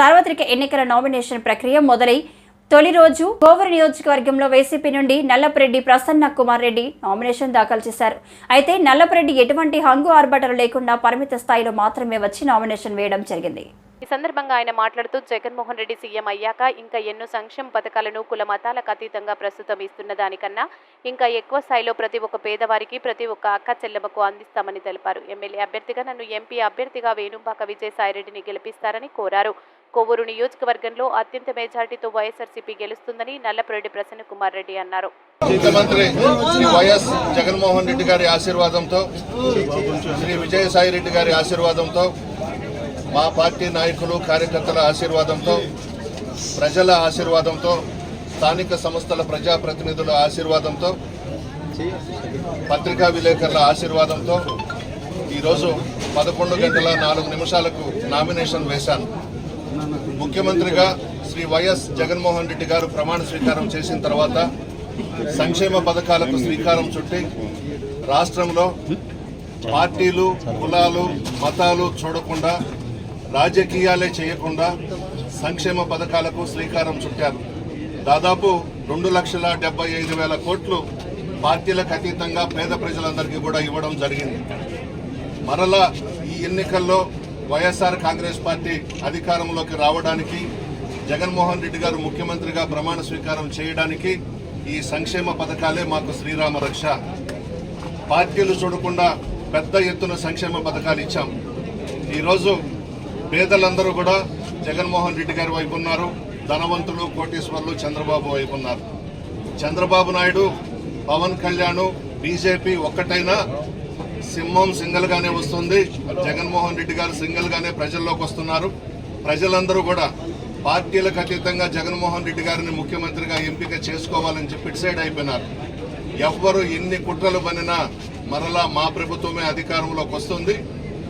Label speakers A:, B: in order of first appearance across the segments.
A: సార్వత్రిక ఎన్నికల నామినేషన్ ప్రక్రియ మొదలై తొలి రోజు కోవూరు నియోజకవర్గంలో వైసీపీ నుండి నల్లపరెడ్డి ప్రసన్న కుమార్ రెడ్డి నామినేషన్ దాఖలు చేశారు. అయితే నల్లపరెడ్డి ఎటువంటి హంగు ఆర్భాటాలు లేకుండా పరిమిత స్థాయిలో మాత్రమే వచ్చి నామినేషన్ వేయడం జరిగింది.
B: ఈ సందర్భంగా ఆయన మాట్లాడుతూ జగన్మోహన్ రెడ్డి సీఎం అయ్యాక ఇంకా ఎన్నో సంక్షేమ పథకాలను కుల మతాలకు అతీతంగా ప్రస్తుతం ఇస్తున్న దానికన్నా ఇంకా ఎక్కువ స్థాయిలో ప్రతి ఒక్క పేదవారికి ప్రతి ఒక్క అక్క చెల్లెమ్మకు అందిస్తామని తెలిపారు. ఎమ్మెల్యే అభ్యర్థిగా నన్ను ఎంపీ అభ్యర్థిగా వేణుంపాక విజయసాయిరెడ్డిని గెలిపిస్తారని కోరారు. కోవూరు నియోజకవర్గంలో అత్యంత మెజార్టీతో వైఎస్ఆర్సీపీ గెలుస్తుందని నల్లపరెడ్డి ప్రసన్న కుమార్ రెడ్డి అన్నారు.
C: ముఖ్యమంత్రి శ్రీ వైఎస్ జగన్మోహన్ రెడ్డి గారి ఆశీర్వాదంతో, శ్రీ విజయసాయిరెడ్డి గారి ఆశీర్వాదంతో, మా పార్టీ నాయకులు కార్యకర్తల ఆశీర్వాదంతో, ప్రజల ఆశీర్వాదంతో, స్థానిక సంస్థల ప్రజాప్రతినిధుల ఆశీర్వాదంతో, పత్రికా విలేకరుల ఆశీర్వాదంతో ఈరోజు 11:04 నామినేషన్ వేశాను. ముఖ్యమంత్రిగా శ్రీ వైఎస్ జగన్మోహన్ రెడ్డి గారు ప్రమాణ స్వీకారం చేసిన తర్వాత సంక్షేమ పథకాలకు శ్రీకారం చుట్టి రాష్ట్రంలో పార్టీలు, కులాలు, మతాలు చూడకుండా, రాజకీయాలే చేయకుండా సంక్షేమ పథకాలకు శ్రీకారం చుట్టారు. దాదాపు 2,75,000 కోట్లు పార్టీలకు అతీతంగా పేద ప్రజలందరికీ కూడా ఇవ్వడం జరిగింది. మరలా ఈ ఎన్నికల్లో వైఎస్ఆర్ కాంగ్రెస్ పార్టీ అధికారంలోకి రావడానికి, జగన్మోహన్ రెడ్డి గారు ముఖ్యమంత్రిగా ప్రమాణ స్వీకారం చేయడానికి ఈ సంక్షేమ పథకాలే మాకు శ్రీరామ రక్ష. పార్టీలు చూడకుండా పెద్ద ఎత్తున సంక్షేమ పథకాలు ఇచ్చాం. ఈరోజు పేదలందరూ కూడా జగన్మోహన్ రెడ్డి గారి వైపు ఉన్నారు, ధనవంతులు, కోటీశ్వర్లు చంద్రబాబు వైపు ఉన్నారు. చంద్రబాబు నాయుడు, పవన్ కళ్యాణ్, బీజేపీ ఒక్కటైనా సింహం సింగిల్ గానే వస్తుంది. జగన్మోహన్ రెడ్డి గారు సింగిల్ గానే ప్రజల్లోకి వస్తున్నారు. ప్రజలందరూ కూడా పార్టీలకు అతీతంగా జగన్మోహన్ రెడ్డి గారిని ముఖ్యమంత్రిగా ఎంపిక చేసుకోవాలని చెప్పి డిసైడ్ అయిపోయినారు. ఎవ్వరు ఎన్ని కుట్రలు పనినా మరలా మా ప్రభుత్వమే అధికారంలోకి వస్తుంది.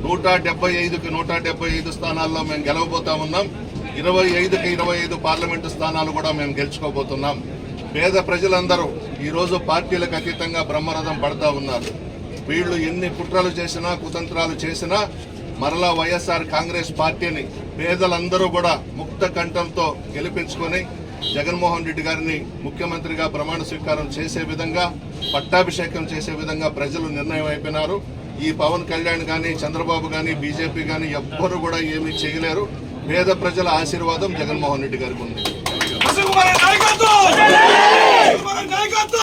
C: 175కి 175 స్థానాల్లో మేము గెలవబోతా ఉన్నాం. 25కి 25 పార్లమెంటు స్థానాలు కూడా మేము గెలుచుకోబోతున్నాం. పేద ప్రజలందరూ ఈరోజు పార్టీలకు అతీతంగా బ్రహ్మరథం పడతా ఉన్నారు. వీళ్లు ఎన్ని కుట్రలు చేసినా, కుతంత్రాలు చేసినా మరలా వైఎస్ఆర్ కాంగ్రెస్ పార్టీని పేదలందరూ కూడా ముక్త కంఠంతో గెలిపించుకొని జగన్మోహన్ రెడ్డి గారిని ముఖ్యమంత్రిగా ప్రమాణ స్వీకారం చేసే విధంగా, పట్టాభిషేకం చేసే విధంగా ప్రజలు నిర్ణయం అయిపోయినారు. ఈ పవన్ కళ్యాణ్ కానీ, చంద్రబాబు కానీ, బీజేపీ కానీ ఎవ్వరు కూడా ఏమీ చేయలేరు. పేద ప్రజల ఆశీర్వాదం జగన్మోహన్ రెడ్డి గారికి ఉంది.